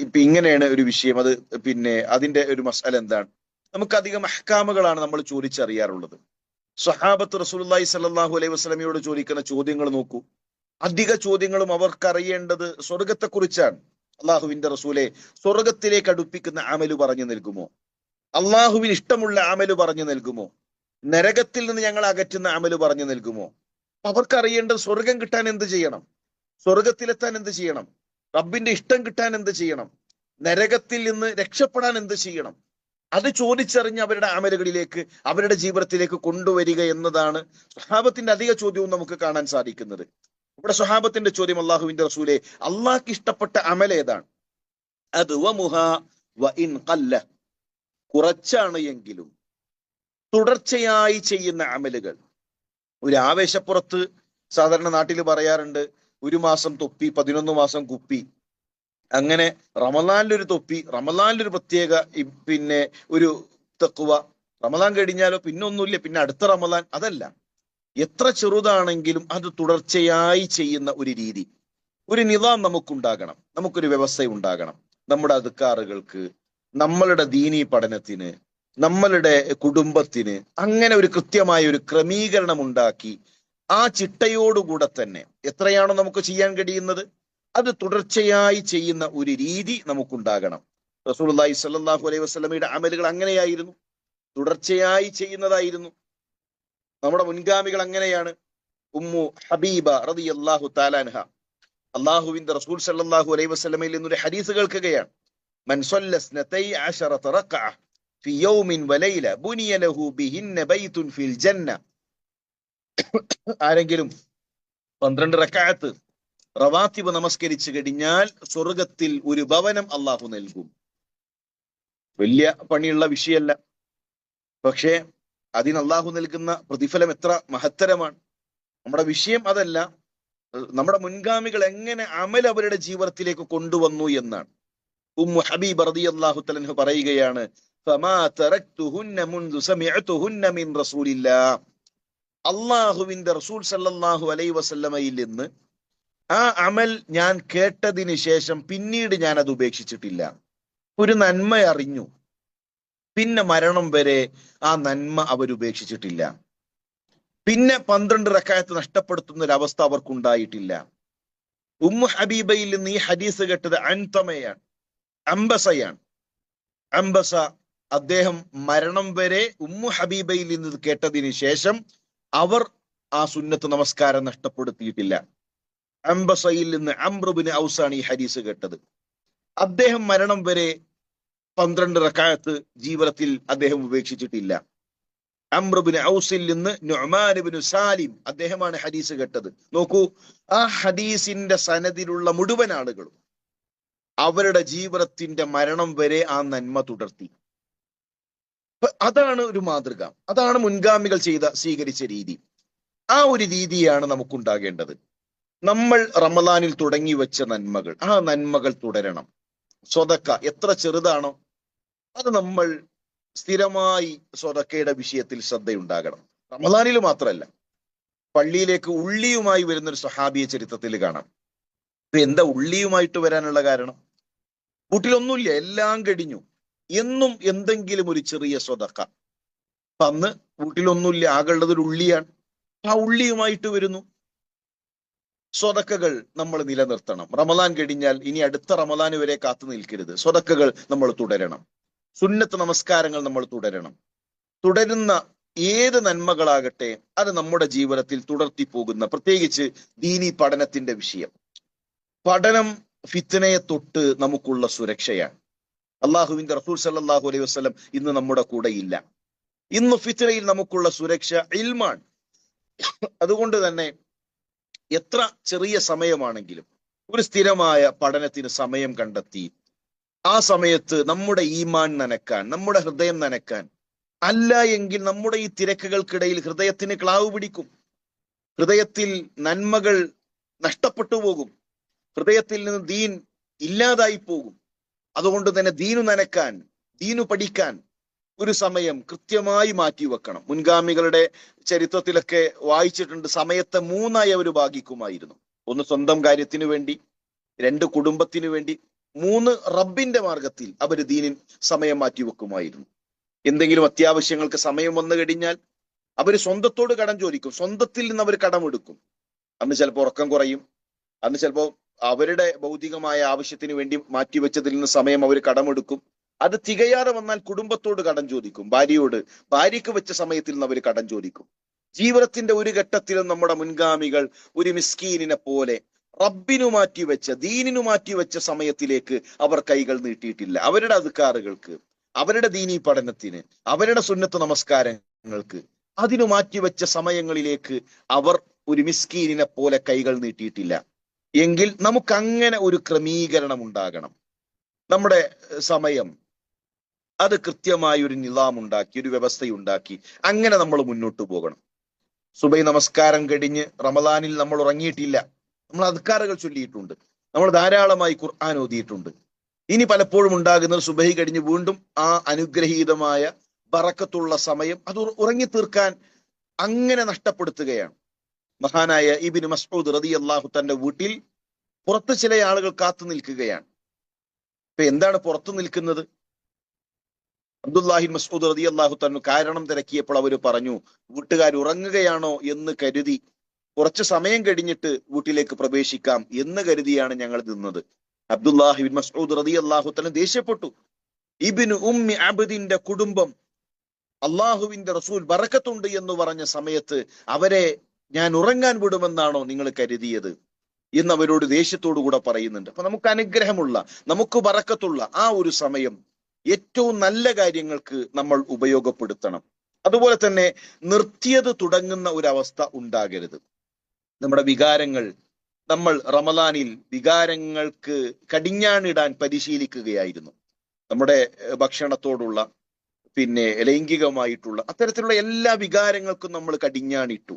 ഇപ്പൊ ഇങ്ങനെയാണ് ഒരു വിഷയം, അത് പിന്നെ അതിന്റെ ഒരു മസ്അല എന്താണ്? നമുക്ക് അധികം അഹ്കാമുകളാണ് നമ്മൾ ചോദിച്ചറിയാറുള്ളത്. സ്വഹാബത്ത് റസൂലുള്ളാഹി സ്വല്ലല്ലാഹു അലൈഹി വസല്ലമയോട് ചോദിക്കുന്ന ചോദ്യങ്ങൾ നോക്കൂ. അധിക ചോദ്യങ്ങളും അവർക്കറിയേണ്ടത് സ്വർഗത്തെക്കുറിച്ചാണ്. അള്ളാഹുവിന്റെ റസൂലെ, സ്വർഗത്തിലേക്ക് അടുപ്പിക്കുന്ന അമല് പറഞ്ഞു നൽകുമോ? അള്ളാഹുവിന് ഇഷ്ടമുള്ള അമല് പറഞ്ഞു നൽകുമോ? നരകത്തിൽ നിന്ന് ഞങ്ങൾ അകറ്റുന്ന അമല് പറഞ്ഞു നൽകുമോ? അവർക്കറിയേണ്ടത് സ്വർഗം കിട്ടാൻ എന്ത് ചെയ്യണം, സ്വർഗത്തിലെത്താൻ എന്ത് ചെയ്യണം, റബ്ബിന്റെ ഇഷ്ടം കിട്ടാൻ എന്ത് ചെയ്യണം, നരകത്തിൽ നിന്ന് രക്ഷപ്പെടാൻ എന്ത് ചെയ്യണം. അത് ചോദിച്ചറിഞ്ഞ് അവരുടെ അമലുകളിലേക്ക്, അവരുടെ ജീവിതത്തിലേക്ക് കൊണ്ടുവരിക എന്നതാണ് സ്വഹാബത്തിന്റെ അധിക ചോദ്യവും നമുക്ക് കാണാൻ സാധിക്കുന്നത്. ഇവിടെ സ്വഹാബത്തിന്റെ ചോദ്യം, അള്ളാഹുവിന്റെ റസൂലെ, അള്ളാഹ്ക്ക് ഇഷ്ടപ്പെട്ട അമൽ ഏതാണ്? അത് കുറച്ചാണ് എങ്കിലും തുടർച്ചയായി ചെയ്യുന്ന അമലുകൾ. ഒരു ആവേശപ്പുറത്ത് സാധാരണ നാട്ടിൽ പറയാറുണ്ട്, 1 മാസം തൊപ്പി 11 മാസം കുപ്പി. അങ്ങനെ റമളാനിലൊരു തൊപ്പി, റമളാനിലൊരു പ്രത്യേക പിന്നെ ഒരു തഖ്വ, റമളാൻ കഴിഞ്ഞാലോ പിന്നെ ഒന്നുമില്ല, പിന്നെ അടുത്ത റമളാൻ. അതല്ല, എത്ര ചെറുതാണെങ്കിലും അത് തുടർച്ചയായി ചെയ്യുന്ന ഒരു രീതി, ഒരു നിളാം നമുക്കുണ്ടാകണം, നമുക്കൊരു വ്യവസ്ഥ ഉണ്ടാകണം. നമ്മുടെ അദ്കാറുകൾക്ക്, നമ്മളുടെ ദീനീ പഠനത്തിന്, നമ്മളുടെ കുടുംബത്തിന് അങ്ങനെ ഒരു കൃത്യമായ ഒരു ക്രമീകരണം ഉണ്ടാക്കി ആ ചിട്ടയോടുകൂടെ തന്നെ എത്രയാണോ നമുക്ക് ചെയ്യാൻ കഴിയുന്നത് അത് തുടർച്ചയായി ചെയ്യുന്ന ഒരു രീതി നമുക്കുണ്ടാകണം. റസൂലുള്ളാഹി സ്വല്ലല്ലാഹു അലൈഹി വസല്ലമയുടെ അമലുകൾ അങ്ങനെയായിരുന്നു, തുടർച്ചയായി ചെയ്യുന്നതായിരുന്നു. നമ്മുടെ മുൻഗാമികൾ അങ്ങനെയാണ്. ഉമ്മു ഹബീബ റളിയല്ലാഹു തആല അൻഹ, അള്ളാഹുവിന്റെ റസൂൽ സ്വല്ലല്ലാഹു അലൈഹി വസല്ലമയിൽ നിന്നൊരു ഹദീസ് കേൾക്കുകയാണ്. മൻ സ്വല്ല 12 റക്അ ഫി യൗമിൻ വലൈല ബുനിയ ലഹു ബിഹിന്ന ബൈതുൻ ഫിൽ ജന്ന. ആരെങ്കിലും 12 റക്അത്ത് റവാത്തിബ് നമസ്കരിച്ചു കഴിഞ്ഞാൽ സ്വർഗത്തിൽ ഒരു ഭവനം അള്ളാഹു നൽകും. വലിയ പണിയുള്ള വിഷയമല്ല, പക്ഷേ അതിന് അള്ളാഹു നൽകുന്ന പ്രതിഫലം എത്ര മഹത്തരമാണ്. നമ്മുടെ വിഷയം അതല്ല, നമ്മുടെ മുൻഗാമികൾ എങ്ങനെ അമൽ അവരുടെ ജീവിതത്തിലേക്ക് കൊണ്ടുവന്നു എന്നാണ്. ഉമ്മു ഹബീബ റളിയല്ലാഹു തആല അൻഹ പറയുകയാണ്, ഫമാ തറക്തുഹുന്ന മുൻദു സമിഅതുഹുന്ന മിൻ റസൂലില്ലാഹ്. അള്ളാഹുവിന്റെ റസൂൽ സല്ലല്ലാഹു അലൈഹി വസല്ലമയിൽ നിന്ന് ആ അമൽ ഞാൻ കേട്ടതിന് ശേഷം പിന്നീട് ഞാൻ അത് ഉപേക്ഷിച്ചിട്ടില്ല. ഒരു നന്മ അറിഞ്ഞു, പിന്നെ മരണം വരെ ആ നന്മ അവരുപേക്ഷിച്ചിട്ടില്ല. പിന്നെ 12 റക്അത്ത് നഷ്ടപ്പെടുത്തുന്ന ഒരു അവസ്ഥ അവർക്കുണ്ടായിട്ടില്ല. ഉമ്മു ഹബീബയിൽ നിന്ന് ഈ ഹദീസ് കേട്ടത് അൻതമയാണ്, അംബസയാണ്. അംബസ അദ്ദേഹം മരണം വരെ ഉമ്മു ഹബീബയിൽ നിന്ന് കേട്ടതിന് ശേഷം അവർ ആ സുന്നത്ത് നമസ്കാരം നഷ്ടപ്പെടുത്തിയിട്ടില്ല. അംബസയിൽ നിന്ന് അംർ ഇബ്നു ഔസാണ് ഈ ഹദീസ് കേട്ടത്. അദ്ദേഹം മരണം വരെ 12 റക്അത്ത് ജീവിതത്തിൽ അദ്ദേഹം ഉപേക്ഷിച്ചിട്ടില്ല. അംർ ഇബ്നു ഔസിൽ നിന്ന് നുഅ്മാൻ ഇബ്നു സാലിം അദ്ദേഹമാണ് ഹദീസ് കേട്ടത്. നോക്കൂ, ആ ഹദീസിന്റെ സനദിലുള്ള മുഴുവൻ ആളുകളും അവരുടെ ജീവിതത്തിന്റെ മരണം വരെ ആ നന്മ തുടർത്തി. അതാണ് ഒരു മാതൃക, അതാണ് മുൻഗാമികൾ സ്വീകരിച്ച രീതി. ആ ഒരു രീതിയാണ് നമുക്കുണ്ടാകേണ്ടത്. നമ്മൾ റമദാനിൽ തുടങ്ങി വെച്ച നന്മകൾ, ആ നന്മകൾ തുടരണം. സ്വതക്ക എത്ര ചെറുതാണോ അത് നമ്മൾ സ്ഥിരമായി സ്വതക്കയുടെ വിഷയത്തിൽ ശ്രദ്ധയുണ്ടാകണം. റമദാനിൽ മാത്രമല്ല, പള്ളിയിലേക്ക് ഉള്ളിയുമായി വരുന്നൊരു സ്വഹാബിയെ ചരിത്രത്തിൽ കാണാം. എന്താ ഉള്ളിയുമായിട്ട് വരാനുള്ള കാരണം? വീട്ടിലൊന്നുമില്ല, എല്ലാം കഴിഞ്ഞു, എന്നും എന്തെങ്കിലും ഒരു ചെറിയ സ്വതക്ക. അന്ന് വീട്ടിലൊന്നുമില്ല, ആകെയുള്ളത് ഒരു ഉള്ളിയാണ്. ആ ഉള്ളിയുമായിട്ട് വരുന്നു. സ്വതക്കകൾ നമ്മൾ നിലനിർത്തണം. റമദാൻ കഴിഞ്ഞാൽ ഇനി അടുത്ത റമദാൻ വരെ കാത്തു നിൽക്കരുത്. സ്വതക്കകൾ നമ്മൾ തുടരണം. സുന്നത്ത് നമസ്കാരങ്ങൾ നമ്മൾ തുടരണം. തുടരുന്ന ഏത് നന്മകളാകട്ടെ അത് നമ്മുടെ ജീവിതത്തിൽ തുടർത്തി പോകുന്ന, പ്രത്യേകിച്ച് ദീനി പഠനത്തിന്റെ വിഷയം. പഠനം ഫിത്നയെ തൊട്ട് നമുക്കുള്ള സുരക്ഷയാണ്. അള്ളാഹുവിന്റെ റസൂൽ സല്ലല്ലാഹു അലൈഹി വസല്ലം ഇന്ന് നമ്മുടെ കൂടെ ഇല്ല. ഇന്ന് ഫിത്നയിൽ നമുക്കുള്ള സുരക്ഷ ഇൽമാണ്. അതുകൊണ്ട് തന്നെ എത്ര ചെറിയ സമയമാണെങ്കിലും ഒരു സ്ഥിരമായ പഠനത്തിന് സമയം കണ്ടെത്തി ആ സമയത്ത് നമ്മുടെ ഈമാൻ നനക്കാൻ, നമ്മുടെ ഹൃദയം നനക്കാൻ, അല്ല എങ്കിൽ നമ്മുടെ ഈ തിരക്കുകൾക്കിടയിൽ ഹൃദയത്തിന് ക്ലാവ് പിടിക്കും, ഹൃദയത്തിൽ നന്മകൾ നഷ്ടപ്പെട്ടു പോകും, ഹൃദയത്തിൽ നിന്ന് ദീൻ ഇല്ലാതായി പോകും. അതുകൊണ്ട് തന്നെ ദീനു നനക്കാൻ, ദീനു പഠിക്കാൻ ഒരു സമയം കൃത്യമായി മാറ്റിവെക്കണം. മുൻഗാമികളുടെ ചരിത്രത്തിലൊക്കെ വായിച്ചിട്ടുണ്ട്, സമയത്തെ 3ആയി അവർ ഭാഗിക്കുമായിരുന്നു. 1 സ്വന്തം കാര്യത്തിനു വേണ്ടി, 2 കുടുംബത്തിനു വേണ്ടി, 3 റബ്ബിന്റെ മാർഗത്തിൽ അവർ ദീനിൻ സമയം മാറ്റിവെക്കുമായിരുന്നു. എന്തെങ്കിലും അത്യാവശ്യങ്ങൾക്ക് സമയം വന്നു കഴിഞ്ഞാൽ അവർ സ്വന്തത്തോട് കടം ചോദിക്കും, സ്വന്തത്തിൽ നിന്ന് അവർ കടമെടുക്കും. അന്ന് ചിലപ്പോൾ ഉറക്കം കുറയും, അന്ന് ചിലപ്പോൾ അവരുടെ ഭൗതികമായ ആവശ്യത്തിന് വേണ്ടി മാറ്റിവെച്ചതിൽ നിന്ന് സമയം അവർ കടമെടുക്കും. അത് തികയാതെ വന്നാൽ കുടുംബത്തോട് കടം ചോദിക്കും, ഭാര്യയ്ക്ക് വെച്ച സമയത്തിൽ നിന്ന് അവർ കടം ചോദിക്കും. ജീവിതത്തിന്റെ ഒരു ഘട്ടത്തിലും നമ്മുടെ മുൻഗാമികൾ ഒരു മിസ്കീനിനെ പോലെ റബ്ബിനു മാറ്റിവെച്ച, ദീനിനു മാറ്റിവെച്ച സമയത്തിലേക്ക് അവർ കൈകൾ നീട്ടിയിട്ടില്ല. അവരുടെ അദ്കാറുകൾക്ക്, അവരുടെ ദീനീ പഠനത്തിന്, അവരുടെ സുന്നത്ത് നമസ്കാരങ്ങൾക്ക്, അതിനു മാറ്റിവെച്ച സമയങ്ങളിലേക്ക് അവർ ഒരു മിസ്കീനിനെ പോലെ കൈകൾ നീട്ടിയിട്ടില്ല. എങ്കിൽ നമുക്ക് അങ്ങനെ ഒരു ക്രമീകരണം ഉണ്ടാകണം. നമ്മുടെ സമയം അത് കൃത്യമായ ഒരു നിലാം ഉണ്ടാക്കി, ഒരു വ്യവസ്ഥയുണ്ടാക്കി അങ്ങനെ നമ്മൾ മുന്നോട്ട് പോകണം. സുബൈ നമസ്കാരം കഴിഞ്ഞ് റമദാനിൽ നമ്മൾ ഉറങ്ങിയിട്ടില്ല, നമ്മൾ അദ്കാറുകൾ ചൊല്ലിയിട്ടുണ്ട്, നമ്മൾ ധാരാളമായി ഖുർആൻ ഓതിയിട്ടുണ്ട്. ഇനി പലപ്പോഴും ഉണ്ടാകുന്നത് സുബഹി കഴിഞ്ഞ് വീണ്ടും ആ അനുഗ്രഹീതമായ ബറക്കത്തുള്ള സമയം അത് ഉറങ്ങി തീർക്കാൻ അങ്ങനെ നഷ്ടപ്പെടുത്തുകയാണ്. മഹാനായ ഇബ്നു മസ്ഊദ് റളിയല്ലാഹു തന്റെ വീട്ടിൽ പുറത്ത് ചില ആളുകൾ കാത്തു നിൽക്കുകയാണ്. ഇപ്പൊ എന്താണ് പുറത്തു നിൽക്കുന്നത്? അബ്ദുല്ലാഹി മസ്ഊദ് റളിയല്ലാഹു തആല കാരണം തിരക്കിയപ്പോൾ അവർ പറഞ്ഞു, വീട്ടുകാർ ഉറങ്ങുകയാണോ എന്ന് കരുതി കുറച്ച് സമയം കഴിഞ്ഞിട്ട് വീട്ടിലേക്ക് പ്രവേശിക്കാം എന്ന് കരുതിയാണ് ഞങ്ങൾ നിന്നത്. അബ്ദുല്ലാഹി ബിൻ മസ്ഊദ് റളിയല്ലാഹു തആല ദേഷ്യപ്പെട്ടു. ഇബ്നു ഉമ്മി അബ്ദിന്റെ കുടുംബം അള്ളാഹുവിന്റെ റസൂൽ ബറക്കത്തുണ്ട് എന്ന് പറഞ്ഞ സമയത്ത് അവരെ ഞാൻ ഉറങ്ങാൻ വിടുമെന്നാണോ നിങ്ങൾ കരുതിയത് എന്ന് അവരോട് ദേഷ്യത്തോടു കൂടെ പറയുന്നുണ്ട്. അപ്പൊ നമുക്ക് അനുഗ്രഹമുള്ള, നമുക്ക് ബറക്കത്തുള്ള ആ ഒരു സമയം ഏറ്റവും നല്ല കാര്യങ്ങൾക്ക് നമ്മൾ ഉപയോഗപ്പെടുത്തണം. അതുപോലെ തന്നെ നിർത്തിയത് തുടങ്ങുന്ന ഒരവസ്ഥ ഉണ്ടാകരുത്. നമ്മുടെ വികാരങ്ങൾ, നമ്മൾ റമദാനിൽ വികാരങ്ങൾക്ക് കടിഞ്ഞാണിടാൻ പരിശീലിക്കുകയായിരുന്നു. നമ്മുടെ ഭക്ഷണത്തോടുള്ള, പിന്നെ ലൈംഗികമായിട്ടുള്ള അത്തരത്തിലുള്ള എല്ലാ വികാരങ്ങൾക്കും നമ്മൾ കടിഞ്ഞാണിട്ടു.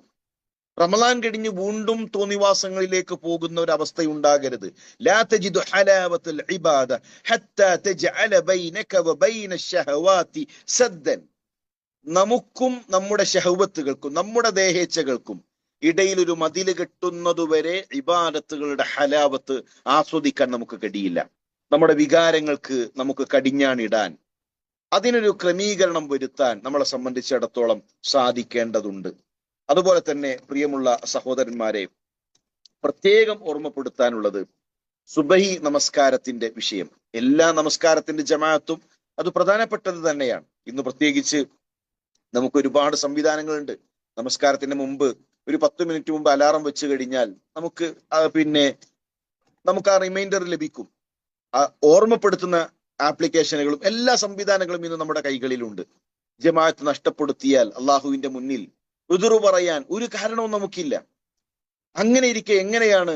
റമദാൻ കഴിഞ്ഞ് വീണ്ടും തോന്നിവാസങ്ങളിലേക്ക് പോകുന്ന ഒരു അവസ്ഥയുണ്ടാകരുത്. ലാ തജിദു ഹലാവത്തുൽ ഇബാദ ഹത്താ തജ്അല ബൈനക വബൈന ശഹവാതി സദ്ദൻ. നമുക്കും നമ്മുടെ ശഹവത്തുകൾക്കും നമ്മുടെ ദേഹേച്ഛകൾക്കും ഇടയിൽ ഒരു മതില് കെട്ടുന്നതുവരെ ഇബാദത്തുകളുടെ ഹലാവത്ത് ആസ്വദിക്കാൻ നമുക്ക് കഴിയില്ല. നമ്മുടെ വികാരങ്ങൾക്ക് നമുക്ക് കടിഞ്ഞാണിടാൻ, അതിനൊരു ക്രമീകരണം വരുത്താൻ നമ്മളെ സംബന്ധിച്ചിടത്തോളം സാധിക്കേണ്ടതുണ്ട്. അതുപോലെ തന്നെ പ്രിയമുള്ള സഹോദരന്മാരെ, പ്രത്യേകം ഓർമ്മപ്പെടുത്താനുള്ളത് സുബഹി നമസ്കാരത്തിന്റെ വിഷയം. എല്ലാ നമസ്കാരത്തിന്റെ ജമാഅത്തും അത് പ്രധാനപ്പെട്ടത് തന്നെയാണ്. ഇന്ന് പ്രത്യേകിച്ച് നമുക്ക് ഒരുപാട് സംവിധാനങ്ങളുണ്ട്. നമസ്കാരത്തിന് മുമ്പ് ഒരു 10 മിനിറ്റ് മുമ്പ് അലാറം വെച്ച് കഴിഞ്ഞാൽ നമുക്ക് ആ റിമൈൻഡർ ലഭിക്കും. ഓർമ്മപ്പെടുത്തുന്ന ആപ്ലിക്കേഷനുകളും എല്ലാ സംവിധാനങ്ങളും ഇന്ന് നമ്മുടെ കൈകളിലുണ്ട്. ജമാഅത്ത് നഷ്ടപ്പെടുത്തിയാൽ അള്ളാഹുവിന്റെ മുന്നിൽ ഉദുറു പറയാൻ ഒരു കാരണവും നമുക്കില്ല. അങ്ങനെ ഇരിക്കെ എങ്ങനെയാണ്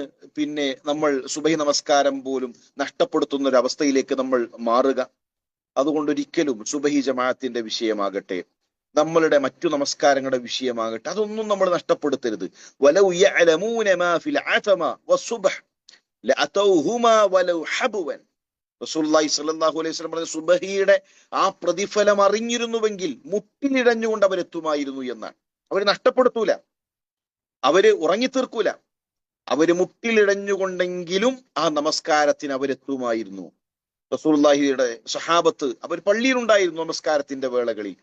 നമ്മൾ സുബഹി നമസ്കാരം പോലും നഷ്ടപ്പെടുത്തുന്ന ഒരു അവസ്ഥയിലേക്ക് നമ്മൾ മാറുക? അതുകൊണ്ട് ഒരിക്കലും സുബഹി ജമാഅത്തിന്റെ വിഷയമാകട്ടെ, നമ്മളുടെ മറ്റു നമസ്കാരങ്ങളുടെ വിഷയമാകട്ടെ, അതൊന്നും നമ്മൾ നഷ്ടപ്പെടുത്തരുത്. വലൗ യഅലമൂന മാ ഫിൽ അതമ വസ്സുബ്ഹ് ലഅതൗഹുമാ വലൗ ഹബ്വൻ. റസൂലുള്ളാഹി സ്വല്ലല്ലാഹു അലൈഹി വസല്ലം പറഞ്ഞ സുബഹിയുടെ ആ പ്രതിഫലം അറിഞ്ഞിരുന്നുവെങ്കിൽ മുട്ടിലിഴഞ്ഞുകൊണ്ട് അവരെത്തുമായിരുന്നു എന്നാണ്. അവര് നഷ്ടപ്പെടുത്തൂല, അവര് ഉറങ്ങിത്തീർക്കൂല, അവര് മുട്ടിലിഴഞ്ഞുകൊണ്ടെങ്കിലും ആ നമസ്കാരത്തിന് അവരെത്തുമായിരുന്നു. റസൂലുള്ളാഹിയുടെ സഹാബത്ത് അവർ പള്ളിയിലുണ്ടായിരുന്നു. നമസ്കാരത്തിന്റെ വേളകളിൽ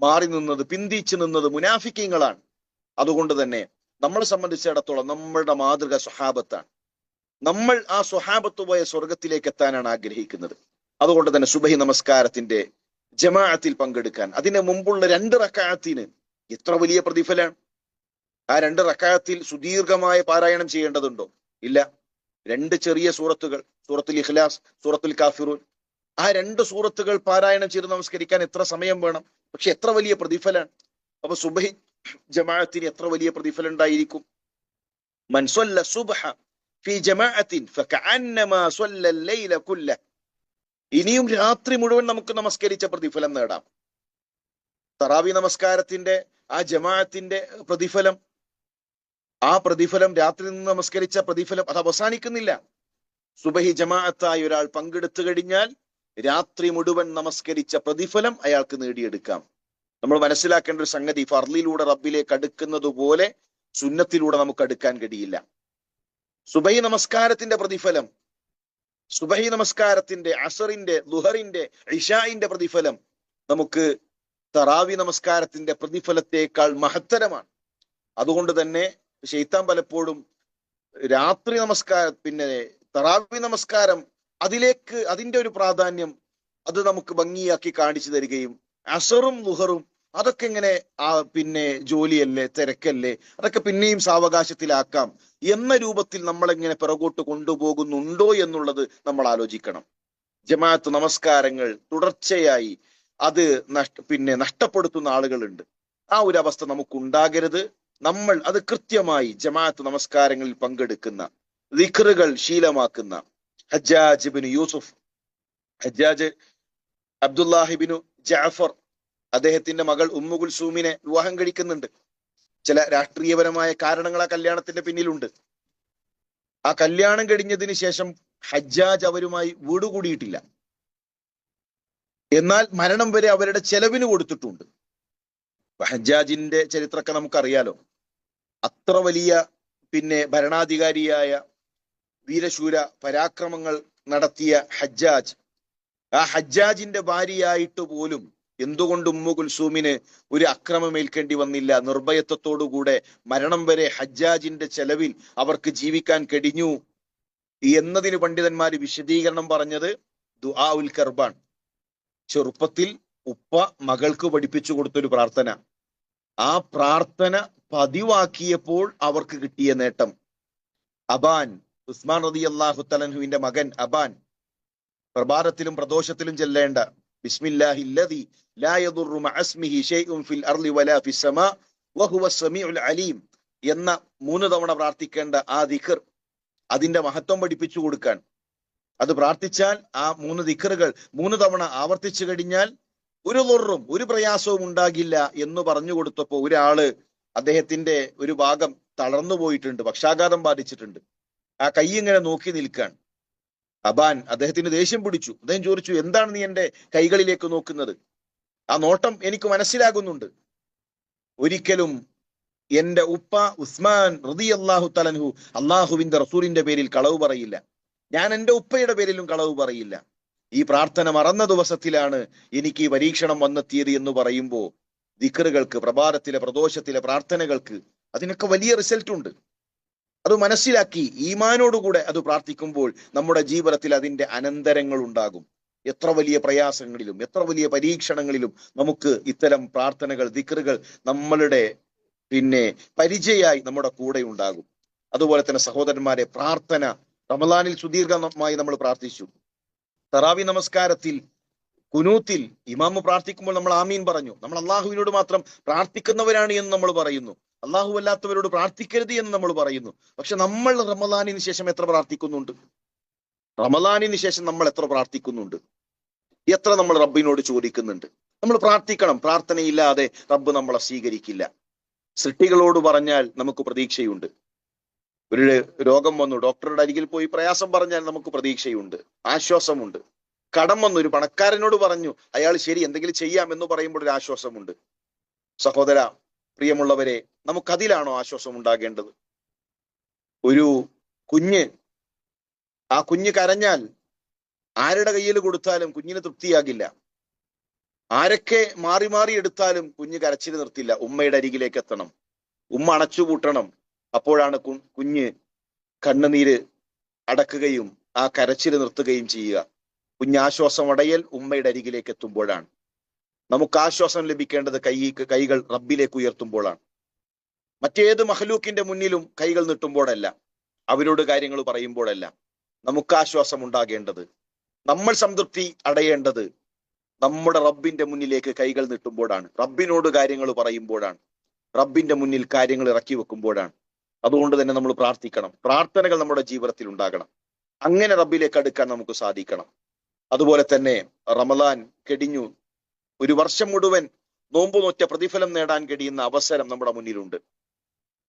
മാറി നിന്നത്, പിന്തിച്ചു നിന്നത് മുനാഫിക്കീങ്ങളാണ്. അതുകൊണ്ട് തന്നെ നമ്മളെ സംബന്ധിച്ചിടത്തോളം നമ്മളുടെ മാതൃക സ്വഹാബത്താണ്. നമ്മൾ ആ സ്വഹാബത്ത് പോയ സ്വർഗത്തിലേക്ക് എത്താനാണ് ആഗ്രഹിക്കുന്നത്. അതുകൊണ്ട് തന്നെ സുബഹി നമസ്കാരത്തിന്റെ ജമാഅത്തിൽ പങ്കെടുക്കാൻ, അതിന് മുമ്പുള്ള 2 റക്അത്തിന് എത്ര വലിയ പ്രതിഫലമാണ്. ആ 2 റക്അത്തിൽ സുദീർഘമായ പാരായണം ചെയ്യേണ്ടതുണ്ടോ? ഇല്ല. 2 ചെറിയ സൂറത്തുകൾ, സൂറത്തുൽ ഇഖ്ലാസ്, സൂറത്തുൽ കാഫിറൂൻ, ആ 2 സൂറത്തുകൾ പാരായണം ചെയ്ത് നമസ്കരിക്കാൻ എത്ര സമയം വേണം? പക്ഷെ എത്ര വലിയ പ്രതിഫലമാണ്. അപ്പൊ സുബഹി ജമാഅത്തിന് എത്ര വലിയ പ്രതിഫലം ഉണ്ടായിരിക്കും. മൻ സ്വല്ല സുബ്ഹ ഫി ജമാഅത്തിൻ ഫകഅന്നമാ സ്വല്ല അൽ-ലൈല കുല്ലഹ. ഇനിയും രാത്രി മുഴുവൻ നമുക്ക് നമസ്കരിച്ച പ്രതിഫലം നേടാം. തറാവി നമസ്കാരത്തിന്റെ ആ ജമാഅത്തിന്റെ പ്രതിഫലം, ആ പ്രതിഫലം, രാത്രി നിന്ന് നമസ്കരിച്ച പ്രതിഫലം അത് അവസാനിക്കുന്നില്ല. സുബഹി ജമാഅത്തായി ഒരാൾ പങ്കെടുത്തു കഴിഞ്ഞാൽ രാത്രി മുഴുവൻ നമസ്കരിച്ച പ്രതിഫലം അയാൾക്ക് നേടിയെടുക്കാം. നമ്മൾ മനസ്സിലാക്കേണ്ട ഒരു സംഗതി, ഫർളിലൂടെ റബ്ബിലേക്ക് അടുക്കുന്നത് പോലെ സുന്നത്തിലൂടെ നമുക്ക് അടുക്കാൻ കഴിയില്ല. സുബഹി നമസ്കാരത്തിന്റെ പ്രതിഫലം, സുബഹി നമസ്കാരത്തിന്റെ, അസറിന്റെ, ളുഹറിന്റെ, ഇശാഇന്റെ പ്രതിഫലം നമുക്ക് തറാവി നമസ്കാരത്തിന്റെ പ്രതിഫലത്തേക്കാൾ മഹത്തരമാണ്. അതുകൊണ്ട് തന്നെ ശൈത്താൻ പലപ്പോഴും രാത്രി നമസ്കാരം, തറാവി നമസ്കാരം, അതിന്റെ ഒരു പ്രാധാന്യം അത് നമുക്ക് ഭംഗിയാക്കി കാണിച്ചു തരികയും, അസറും ളുഹറും അതൊക്കെ ഇങ്ങനെ ജോലിയല്ലേ, തിരക്കല്ലേ, അതൊക്കെ പിന്നെയും സാവകാശത്തിലാക്കാം എന്ന രൂപത്തിൽ നമ്മളെങ്ങനെ പിറകോട്ട് കൊണ്ടുപോകുന്നുണ്ടോ എന്നുള്ളത് നമ്മൾ ആലോചിക്കണം. ജമാഅത്ത് നമസ്കാരങ്ങൾ തുടർച്ചയായി അത് നഷ്ടപ്പെടുത്തുന്ന ആളുകളുണ്ട്. ആ ഒരു അവസ്ഥ നമുക്കുണ്ടാകരുത്. നമ്മൾ അത് കൃത്യമായി ജമാഅത്ത് നമസ്കാരങ്ങളിൽ പങ്കെടുക്കുന്ന, ദിക്റുകൾ ശീലമാക്കുന്ന ഹജ്ജാജ് ഇബ്നു യൂസുഫ്, ഹജ്ജാജ് അബ്ദുല്ലാഹിബിനു ജഅഫർ, അദ്ദേഹത്തിന്റെ മകൾ ഉമ്മു കുൽസൂമിനെ വിവാഹം കഴിക്കുന്നുണ്ട്. ചില രാഷ്ട്രീയപരമായ കാരണങ്ങൾ ആ കല്യാണത്തിന്റെ പിന്നിലുണ്ട്. ആ കല്യാണം കഴിഞ്ഞതിന് ശേഷം ഹജ്ജാജ് അവരുമായി വീടുകൂടിയിട്ടില്ല. എന്നാൽ മരണം വരെ അവരുടെ ചെലവിന് കൊടുത്തിട്ടുണ്ട്. ഹജ്ജാജിന്റെ ചരിത്രമൊക്കെ നമുക്കറിയാലോ. അത്ര വലിയ ഭരണാധികാരിയായ, വീരശൂര പരാക്രമങ്ങൾ നടത്തിയ ഹജ്ജാജ്, ആ ഹജ്ജാജിന്റെ ഭാര്യയായിട്ട് പോലും എന്തുകൊണ്ട് ഉമ്മു കുൽസൂമിന് ഒരു അക്രമമേൽക്കേണ്ടി വന്നില്ല? നിർഭയത്വത്തോടുകൂടെ മരണം വരെ ഹജ്ജാജിന്റെ ചെലവിൽ അവർക്ക് ജീവിക്കാൻ കഴിഞ്ഞു എന്നതിന് പണ്ഡിതന്മാര് വിശദീകരണം പറഞ്ഞത് ദുആ ഉൽ കർബാൻ. ചെറുപ്പത്തിൽ ഉപ്പ മകൾക്ക് പഠിപ്പിച്ചു കൊടുത്തൊരു പ്രാർത്ഥന, ആ പ്രാർത്ഥന പതിവാക്കിയപ്പോൾ അവർക്ക് കിട്ടിയ നേട്ടം. അബാൻ, ഉസ്മാൻ റളിയല്ലാഹു തആല അൻഹുവിന്റെ മകൻ അബാൻ, പ്രഭാതത്തിലും പ്രദോഷത്തിലും ചെല്ലേണ്ട ബിസ്മില്ലാഹില്ലദി ലാ യദുറു മഅസ്മിഹി ശൈഉൻ ഫിൽ അർളി വലാ ഫിസ് സമാ വഹുവസ് സമീഉൽ അലീം എന്ന 3 തവണ പ്രാർത്ഥിക്കേണ്ട ആ ദിക്ർ, അതിന്റെ മഹത്വം പഠിപ്പിച്ചു കൊടുക്കാൻ, അത് പ്രാർത്ഥിച്ചാൽ ആ 3 ദിക്റുകൾ 3 തവണ ആവർത്തിച്ചു കഴിഞ്ഞാൽ ഒരു ദുർറും ഒരു പ്രയാസവും ഉണ്ടാകില്ല എന്ന് പറഞ്ഞു കൊടുത്തപ്പോ ഒരാള്, അദ്ദേഹത്തിന്റെ ഒരു ഭാഗം തളർന്നു പോയിട്ടുണ്ട്, പക്ഷാഘാതം ബാധിച്ചിട്ടുണ്ട്. ആ കൈ ഇങ്ങനെ നോക്കി നിൽക്കാൻ. അബാൻ, അദ്ദേഹത്തിന് ദേഷ്യം പിടിച്ചു. അദ്ദേഹം ചോദിച്ചു, എന്താണ് നീ എന്റെ കൈകളിലേക്ക് നോക്കുന്നത്? ആ നോട്ടം എനിക്ക് മനസ്സിലാകുന്നുണ്ട്. ഒരിക്കലും എന്റെ ഉപ്പ ഉസ്മാൻ റളിയല്ലാഹു തആല അൻഹു അള്ളാഹുവിന്റെ റസൂലിന്റെ പേരിൽ കളവ് പറയില്ല. ഞാൻ എന്റെ ഉപ്പയുടെ പേരിലും കളവ് പറയില്ല. ഈ പ്രാർത്ഥന മറന്ന ദിവസത്തിലാണ് എനിക്ക് ഈ പരീക്ഷണം വന്നെത്തിയത് എന്ന് പറയുമ്പോൾ ദിക്റുകൾക്ക്, പ്രഭാതത്തിലെ പ്രദോഷത്തിലെ പ്രാർത്ഥനകൾക്ക് അതിനൊക്കെ വലിയ റിസൾട്ട് ഉണ്ട്. അത് മനസ്സിലാക്കി ഈമാനോടുകൂടെ അത് പ്രാർത്ഥിക്കുമ്പോൾ നമ്മുടെ ജീവിതത്തിൽ അതിന്റെ അനന്തരങ്ങൾ ഉണ്ടാകും. എത്ര വലിയ പ്രയാസങ്ങളിലും എത്ര വലിയ പരീക്ഷണങ്ങളിലും നമുക്ക് ഇത്തരം പ്രാർത്ഥനകൾ, ദിക്റുകൾ നമ്മളുടെ പരിചയമായി നമ്മുടെ കൂടെ ഉണ്ടാകും. അതുപോലെ തന്നെ സഹോദരന്മാരെ, പ്രാർത്ഥന റമളാനിൽ സുദീർഘമായി നമ്മൾ പ്രാർത്ഥിച്ചു. തറാവി നമസ്കാരത്തിൽ കുനൂത്തിൽ ഇമാമ് പ്രാർത്ഥിക്കുമ്പോൾ നമ്മൾ ആമീൻ പറഞ്ഞു. നമ്മൾ അള്ളാഹുവിനോട് മാത്രം പ്രാർത്ഥിക്കുന്നവരാണ് എന്ന് നമ്മൾ പറയുന്നു, അള്ളാഹു അല്ലാത്തവരോട് പ്രാർത്ഥിക്കരുത് എന്ന് നമ്മൾ പറയുന്നു. പക്ഷെ നമ്മൾ റമളാനിന് ശേഷം എത്ര പ്രാർത്ഥിക്കുന്നുണ്ട്? റമളാനിന് ശേഷം നമ്മൾ എത്ര പ്രാർത്ഥിക്കുന്നുണ്ട്? എത്ര നമ്മൾ റബ്ബിനോട് ചോദിക്കുന്നുണ്ട്? നമ്മൾ പ്രാർത്ഥിക്കണം. പ്രാർത്ഥനയില്ലാതെ റബ്ബ് നമ്മളെ സ്വീകരിക്കില്ല. സൃഷ്ടികളോട് പറഞ്ഞാൽ നമുക്ക് പ്രതീക്ഷയുണ്ട്. ഒരു രോഗം വന്നു, ഡോക്ടറുടെ അരികിൽ പോയി പ്രയാസം പറഞ്ഞാൽ നമുക്ക് പ്രതീക്ഷയുണ്ട്, ആശ്വാസമുണ്ട്. കടം വന്നു, ഒരു പണക്കാരനോട് പറഞ്ഞു, അയാൾ ശരി എന്തെങ്കിലും ചെയ്യാം എന്ന് പറയുമ്പോൾ ഒരു ആശ്വാസമുണ്ട്. സഹോദര, പ്രിയമുള്ളവരെ, നമുക്കതിലാണോ ആശ്വാസം ഉണ്ടാകേണ്ടത്? ഒരു കുഞ്ഞ്, ആ കുഞ്ഞ് കരഞ്ഞാൽ ആരുടെ കയ്യിൽ കൊടുത്താലും കുഞ്ഞിന് തൃപ്തിയാകില്ല. ആരൊക്കെ മാറി മാറി എടുത്താലും കുഞ്ഞ് കരച്ചിൽ നിർത്തില്ല. ഉമ്മയുടെ അരികിലേക്ക് എത്തണം, ഉമ്മ അണച്ചുപൂട്ടണം. അപ്പോഴാണ് കുഞ്ഞ് കണ്ണുനീര് അടക്കുകയും ആ കരച്ചിൽ നിർത്തുകയും ചെയ്യുക. കുഞ്ഞാശ്വാസം അടയൽ ഉമ്മയുടെ അരികിലേക്ക് എത്തുമ്പോഴാണ്. നമുക്ക് ആശ്വാസം ലഭിക്കേണ്ടത് കൈകൾ റബ്ബിലേക്ക് ഉയർത്തുമ്പോഴാണ്. മറ്റേത് മഹ്ലൂക്കിന്റെ മുന്നിലും കൈകൾ നീട്ടുമ്പോഴല്ല, അവരോട് കാര്യങ്ങൾ പറയുമ്പോഴല്ല. നമുക്ക് ആശ്വാസം ഉണ്ടാകേണ്ടത്, നമ്മൾ സംതൃപ്തി അടയേണ്ടത് നമ്മുടെ റബ്ബിന്റെ മുന്നിലേക്ക് കൈകൾ നീട്ടുമ്പോഴാണ്, റബ്ബിനോട് കാര്യങ്ങൾ പറയുമ്പോഴാണ്, റബ്ബിന്റെ മുന്നിൽ കാര്യങ്ങൾ ഇറക്കി വെക്കുമ്പോഴാണ്. അതുകൊണ്ട് തന്നെ നമ്മൾ പ്രാർത്ഥിക്കണം. പ്രാർത്ഥനകൾ നമ്മുടെ ജീവിതത്തിൽ ഉണ്ടാകണം. അങ്ങനെ റബ്ബിലേക്ക് അടുക്കാൻ നമുക്ക് സാധിക്കണം. അതുപോലെ തന്നെ റമളാൻ കഴിഞ്ഞു, ഒരു വർഷം മുഴുവൻ നോമ്പ് നോറ്റ പ്രതിഫലം നേടാൻ കഴിയുന്ന അവസരം നമ്മുടെ മുന്നിലുണ്ട്.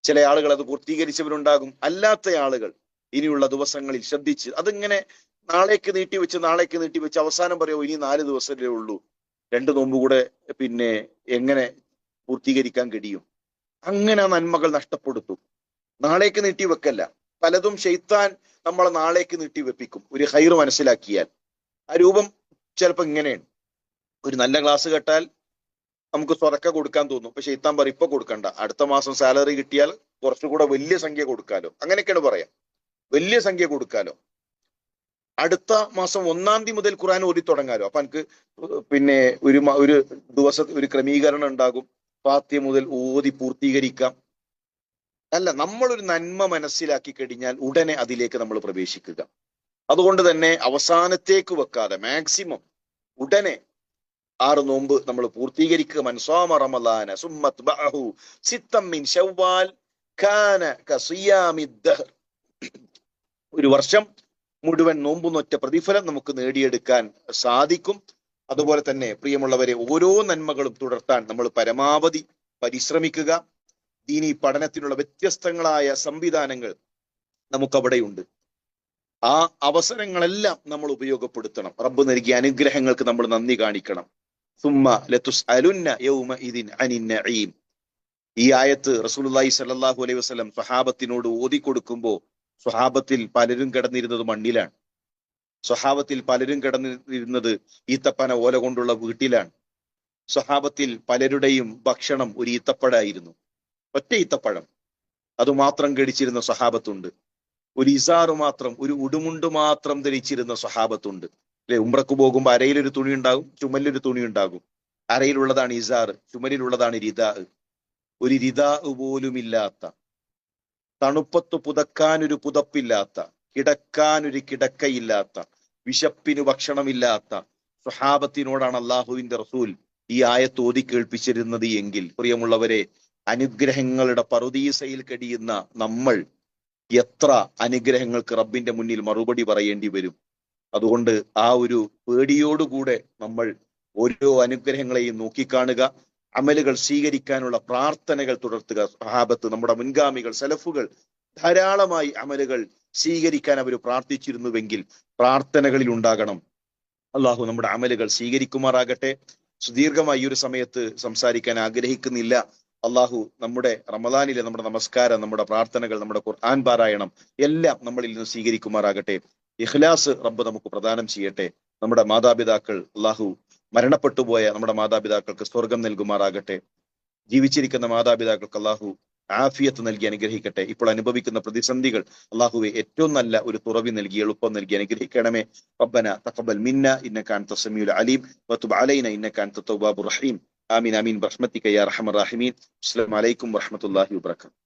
ചില ആളുകൾ അത് പൂർത്തീകരിച്ചവരുണ്ടാകും. അല്ലാത്ത ആളുകൾ ഇനിയുള്ള ദിവസങ്ങളിൽ ശ്രദ്ധിച്ച് അതിങ്ങനെ നാളേക്ക് നീട്ടിവെച്ച് അവസാനം പറയുമോ ഇനി 4 ദിവസമേ ഉള്ളൂ, 2 നോമ്പ് കൂടെ എങ്ങനെ പൂർത്തീകരിക്കാൻ കഴിയും? അങ്ങനെ ആ നന്മകൾ നഷ്ടപ്പെടുത്തും. നാളേക്ക് നീട്ടിവെക്കല്ല, പലതും ശൈത്താൻ നമ്മളെ നാളേക്ക് നീട്ടിവെപ്പിക്കും. ഒരു ഹൈറ് മനസ്സിലാക്കിയാൽ ആ രൂപം ചിലപ്പോൾ ഇങ്ങനെയാണ്. ഒരു നല്ല ക്ലാസ് കേട്ടാൽ നമുക്ക് സ്വതക്ക കൊടുക്കാൻ തോന്നും. പക്ഷെ ശൈത്താൻ പറയും ഇപ്പൊ കൊടുക്കണ്ട, അടുത്ത മാസം സാലറി കിട്ടിയാൽ കുറച്ചുകൂടെ വലിയ സംഖ്യ കൊടുക്കാലോ. അങ്ങനെയൊക്കെയാണ് പറയാം, വലിയ സംഖ്യ കൊടുക്കാലോ, അടുത്ത മാസം 1-ാം തീയതി മുതൽ ഖുർആൻ ഓതി തുടങ്ങാലോ. അപ്പൊ എനിക്ക് ഒരു ദിവസം ഒരു ക്രമീകരണം ഉണ്ടാകും, ഫാത്തിഹ മുതൽ ഓതി പൂർത്തീകരിക്കാം. അല്ല, നമ്മളൊരു നന്മ മനസ്സിലാക്കി കഴിഞ്ഞാൽ ഉടനെ അതിലേക്ക് നമ്മൾ പ്രവേശിക്കുക. അതുകൊണ്ട് തന്നെ അവസാനത്തേക്ക് വെക്കാതെ മാക്സിമം ഉടനെ 6 നോമ്പ് നമ്മൾ പൂർത്തീകരിക്കുക. മൻ സ്വാമ റമളാന സുമ്മ അത്ബഅഹു സിത്തൻ മിൻ ശവ്വാൽ കാന കസിയാമി ദഹർ. ഒരു വർഷം മുഴുവൻ നോമ്പ് നോറ്റ പ്രതിഫലം നമുക്ക് നേടിയെടുക്കാൻ സാധിക്കും. അതുപോലെ തന്നെ പ്രിയമുള്ളവരെ, ഓരോ നന്മകളും തുടർത്താൻ നമ്മൾ പരമാവധി പരിശ്രമിക്കുക. ദീനി പഠനത്തിനുള്ള വ്യത്യസ്തങ്ങളായ സംവിധാനങ്ങൾ നമുക്കവിടെയുണ്ട്. ആ അവസരങ്ങളെല്ലാം നമ്മൾ ഉപയോഗപ്പെടുത്തണം. റബ്ബ് നൽകിയ അനുഗ്രഹങ്ങൾക്ക് നമ്മൾ നന്ദി കാണിക്കണം. സുമ്മ ലതുസ്അലുന്ന യൗമഇദിൻ അനിൻ നഈം. ഈ ആയത്ത് റസൂലുള്ളാഹി സ്വല്ലല്ലാഹു അലൈഹി വസല്ലം സ്വഹാബത്തിനോട് ഓതിക്കൊടുക്കുമ്പോൾ സ്വഹാബത്തിൽ പലരും കിടന്നിരുന്നത് മണ്ണിലാണ്. സ്വഹാബത്തിൽ പലരും കിടന്നിരുന്നത് ഈത്തപ്പന ഓല കൊണ്ടുള്ള വീട്ടിലാണ്. സ്വഹാബത്തിൽ പലരുടെയും ഭക്ഷണം ഒരു ഈത്തപ്പഴമായിരുന്നു, ഒറ്റ ഈത്തപ്പഴം. അതുമാത്രം കഴിച്ചിരുന്ന സ്വഹാബത്തുണ്ട്. ഒരു ഇസാറ് മാത്രം, ഒരു ഉടുമുണ്ട് മാത്രം ധരിച്ചിരുന്ന സ്വഹാബത്തുണ്ട്. അല്ലെ, ഉംറക്ക് പോകുമ്പോൾ അരയിലൊരു തുണി ഉണ്ടാകും, ചുമലിലൊരു തുണി ഉണ്ടാകും. അരയിലുള്ളതാണ് ഇസാറ്, ചുമലിലുള്ളതാണ് റിദാ. ഒരു റിദാ പോലുമില്ലാത്ത, തണുപ്പത്ത് പുതക്കാനൊരു പുതപ്പില്ലാത്ത, കിടക്കാനൊരു കിടക്കയില്ലാത്ത, വിശപ്പിന് ഭക്ഷണമില്ലാത്ത സ്വഹാബത്തിനോടാണ് അള്ളാഹുവിന്റെ റസൂൽ ഈ ആയത്ത് ഓതി കേൾപ്പിച്ചിരുന്നത് എങ്കിൽ, പ്രിയമുള്ളവരെ, അനുഗ്രഹങ്ങളുടെ പറുദീസയിൽ കഴിയുന്ന നമ്മൾ എത്ര അനുഗ്രഹങ്ങൾക്ക് റബ്ബിന്റെ മുന്നിൽ മറുപടി പറയേണ്ടി വരും. അതുകൊണ്ട് ആ ഒരു പേടിയോടുകൂടെ നമ്മൾ ഓരോ അനുഗ്രഹങ്ങളെയും നോക്കിക്കാണുക, അമലുകൾ സ്വീകരിക്കാനുള്ള പ്രാർത്ഥനകൾ തുടർത്തുക. സഹാബത്ത്, നമ്മുടെ മുൻഗാമികൾ, സലഫുകൾ ധാരാളമായി അമലുകൾ സ്വീകരിക്കാൻ അവർ പ്രാർത്ഥിച്ചിരുന്നുവെങ്കിൽ പ്രാർത്ഥനകളിൽ ഉണ്ടാകണം. അള്ളാഹു നമ്മുടെ അമലുകൾ സ്വീകരിക്കുമാറാകട്ടെ. സുദീർഘമായി ഈ ഒരു സമയത്ത് സംസാരിക്കാൻ ആഗ്രഹിക്കുന്നില്ല. അള്ളാഹു നമ്മുടെ റമദാനിലെ നമ്മുടെ നമസ്കാരം, നമ്മുടെ പ്രാർത്ഥനകൾ, നമ്മുടെ ഖുർആൻ പാരായണം എല്ലാം നമ്മളിൽ നിന്ന് സ്വീകരിക്കുമാറാകട്ടെ. ഇഖ്ലാസ് റബ്ബ് നമുക്ക് പ്രദാനം ചെയ്യട്ടെ. നമ്മുടെ മാതാപിതാക്കൾ, അള്ളാഹു മരണപ്പെട്ടുപോയ നമ്മുടെ മാതാപിതാക്കൾക്ക് സ്വർഗം നൽകുമാറാകട്ടെ. ജീവിച്ചിരിക്കുന്ന മാതാപിതാക്കൾക്ക് അള്ളാഹു ആഫിയത്ത് നൽകി അനുഗ്രഹിക്കട്ടെ. ഇപ്പോൾ അനുഭവിക്കുന്ന പ്രതിസന്ധികൾ അള്ളാഹുവെ ഏറ്റവും നല്ല ഒരു തുറവി നൽകി, എളുപ്പം നൽകി അനുഗ്രഹിക്കണമേ. റബ്ബന തഖബ്ബൽ മിന്ന ഇന്നക അൻത സമീഉൽ അലീം വതുബ് അലൈന ഇന്നക അൻത തവ്വാബുർ റഹീം. ആമീൻ ആമീൻ ബിറഹ്മതിക യാ അർഹമർ റഹീമീൻ. അസ്സലാമു അലൈക്കും വറഹ്മത്തുള്ളാഹി വബറകാതുഹു.